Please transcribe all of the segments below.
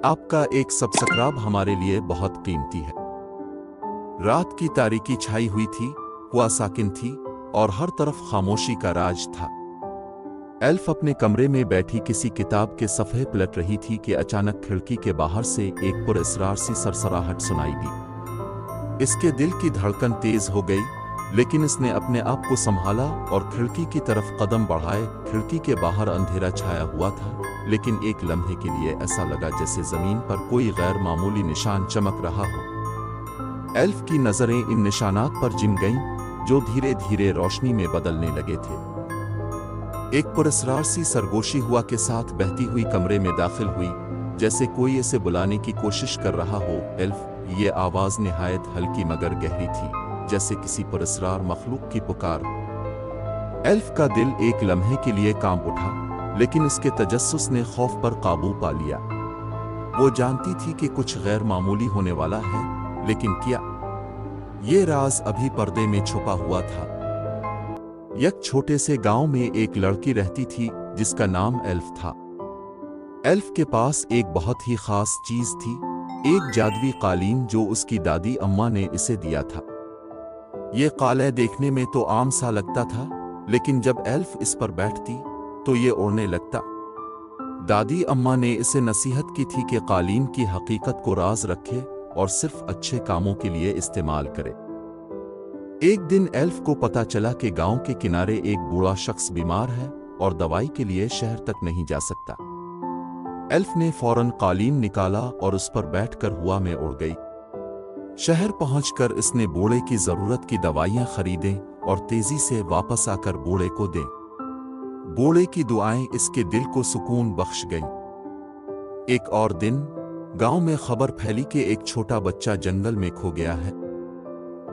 आपका एक सब्सक्राइब हमारे लिए बहुत कीमती है। रात की तारीकी छाई हुई थी, हुआ साकिन थी और हर तरफ खामोशी का राज था। एल्फ अपने कमरे में बैठी किसी किताब के सफ़े पलट रही थी कि अचानक खिड़की के बाहर से एक पुरअसरार सी सरसराहट सुनाई दी। इसके दिल की धड़कन तेज हो गई, लेकिन इसने अपने आप को संभाला और खिड़की की तरफ कदम बढ़ाए। खिड़की के बाहर अंधेरा छाया हुआ था, लेकिन एक लम्हे के लिए ऐसा लगा जैसे जमीन पर कोई गैर मामूली निशान चमक रहा हो। एल्फ की नजरें इन निशानात पर जिम गईं, जो धीरे धीरे रोशनी में बदलने लगे थे। एक पुरअसरार सी सरगोशी हुआ के साथ बहती हुई कमरे में दाखिल हुई, जैसे कोई इसे बुलाने की कोशिश कर रहा हो। एल्फ, ये आवाज निहायत हल्की मगर गहरी थी, जैसे किसी पुरअसरार मखलूक की पुकार। एल्फ का दिल एक लम्हे के लिए कांप उठा, लेकिन इसके तजस्सुस ने खौफ पर काबू पा लिया। वो जानती थी कि कुछ गैर मामूली होने वाला है, लेकिन क्या? ये राज अभी पर्दे में छुपा हुआ था। एक छोटे से गांव में एक लड़की रहती थी जिसका नाम एल्फ था। एल्फ के पास एक बहुत ही खास चीज थी, एक जादुई कालीन जो उसकी दादी अम्मा ने इसे दिया था। ये काले देखने में तो आम सा लगता था, लेकिन जब एल्फ इस पर बैठती तो ये उड़ने लगता। दादी अम्मा ने इसे नसीहत की थी कि कालीन की हकीकत को राज रखे और सिर्फ अच्छे कामों के लिए इस्तेमाल करे। एक दिन एल्फ को पता चला कि गांव के किनारे एक बूढ़ा शख्स बीमार है और दवाई के लिए शहर तक नहीं जा सकता। एल्फ ने फौरन कालीन निकाला और उस पर बैठकर हवा में उड़ गई। शहर पहुंचकर इसने बूढ़े की जरूरत की दवाइयां खरीदें और तेजी से वापस आकर बूढ़े को दें। बूढ़े की दुआएं इसके दिल को सुकून बख्श गईं। एक और दिन गांव में खबर फैली कि एक छोटा बच्चा जंगल में खो गया है।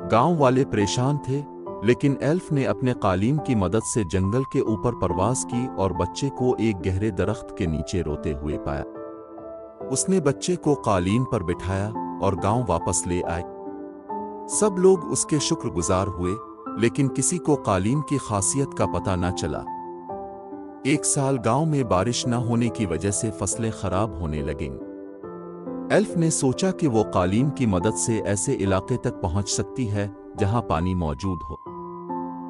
गांव वाले परेशान थे, लेकिन एल्फ ने अपने कालीन की मदद से जंगल के ऊपर परवाज की और बच्चे को एक गहरे दरख्त के नीचे रोते हुए पाया। उसने बच्चे को कालीन पर बिठाया और गांव वापस ले आए। सब लोग उसके शुक्रगुजार हुए, लेकिन किसी को कालीन की खासियत का पता न चला। एक साल गांव में बारिश न होने की वजह से फसलें खराब होने लगीं। एल्फ ने सोचा कि वो कालीन की मदद से ऐसे इलाके तक पहुंच सकती है जहां पानी मौजूद हो।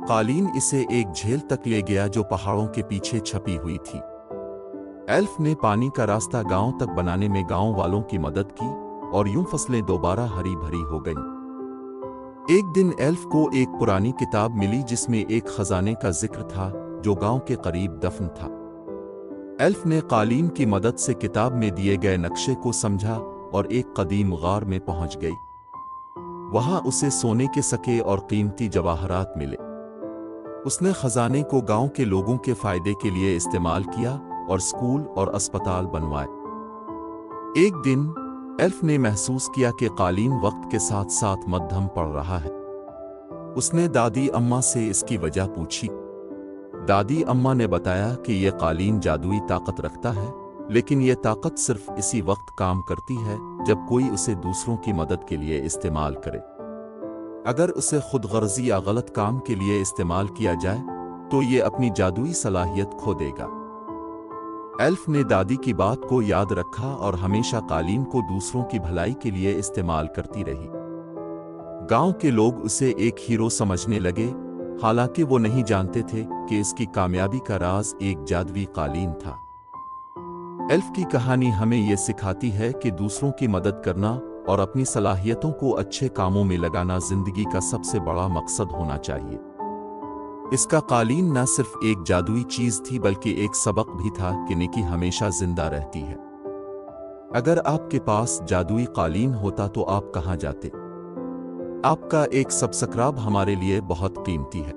कालीन इसे एक झील तक ले गया जो पहाड़ों के पीछे छपी हुई थी। एल्फ ने पानी का रास्ता गांव तक बनाने में गांव वालों की मदद की और यूं फसलें दोबारा हरी भरी हो गईं। एक दिन एल्फ को एक पुरानी किताब मिली जिसमें एक खजाने का जिक्र था जो गांव के करीब दफन था। एल्फ ने कालीन की मदद से किताब में दिए गए नक्शे को समझा और एक कदीम गार में पहुंच गई। वहां उसे सोने के सके और कीमती जवाहरात मिले। उसने खजाने को गांव के लोगों के फायदे के लिए इस्तेमाल किया और स्कूल और अस्पताल बनवाए। एक दिन एल्फ ने महसूस किया कि कालीन वक्त के साथ साथ मध्यम पड़ रहा है। उसने दादी अम्मा से इसकी वजह पूछी। दादी अम्मा ने बताया कि यह कालीन जादुई ताकत रखता है, लेकिन यह ताकत सिर्फ इसी वक्त काम करती है जब कोई उसे दूसरों की मदद के लिए इस्तेमाल करे। अगर उसे खुदगर्जी या गलत काम के लिए इस्तेमाल किया जाए तो ये अपनी जादुई सलाहियत खो देगा। एल्फ ने दादी की बात को याद रखा और हमेशा कालीन को दूसरों की भलाई के लिए इस्तेमाल करती रही। गांव के लोग उसे एक हीरो समझने लगे, हालांकि वो नहीं जानते थे कि इसकी कामयाबी का राज एक जादुई कालीन था। एल्फ की कहानी हमें यह सिखाती है कि दूसरों की मदद करना और अपनी सलाहियतों को अच्छे कामों में लगाना जिंदगी का सबसे बड़ा मकसद होना चाहिए। इसका कालीन न सिर्फ एक जादुई चीज थी बल्कि एक सबक भी था कि नेकी हमेशा जिंदा रहती है। अगर आपके पास जादुई कालीन होता तो आप कहां जाते? आपका एक सब्सक्राइब हमारे लिए बहुत कीमती है।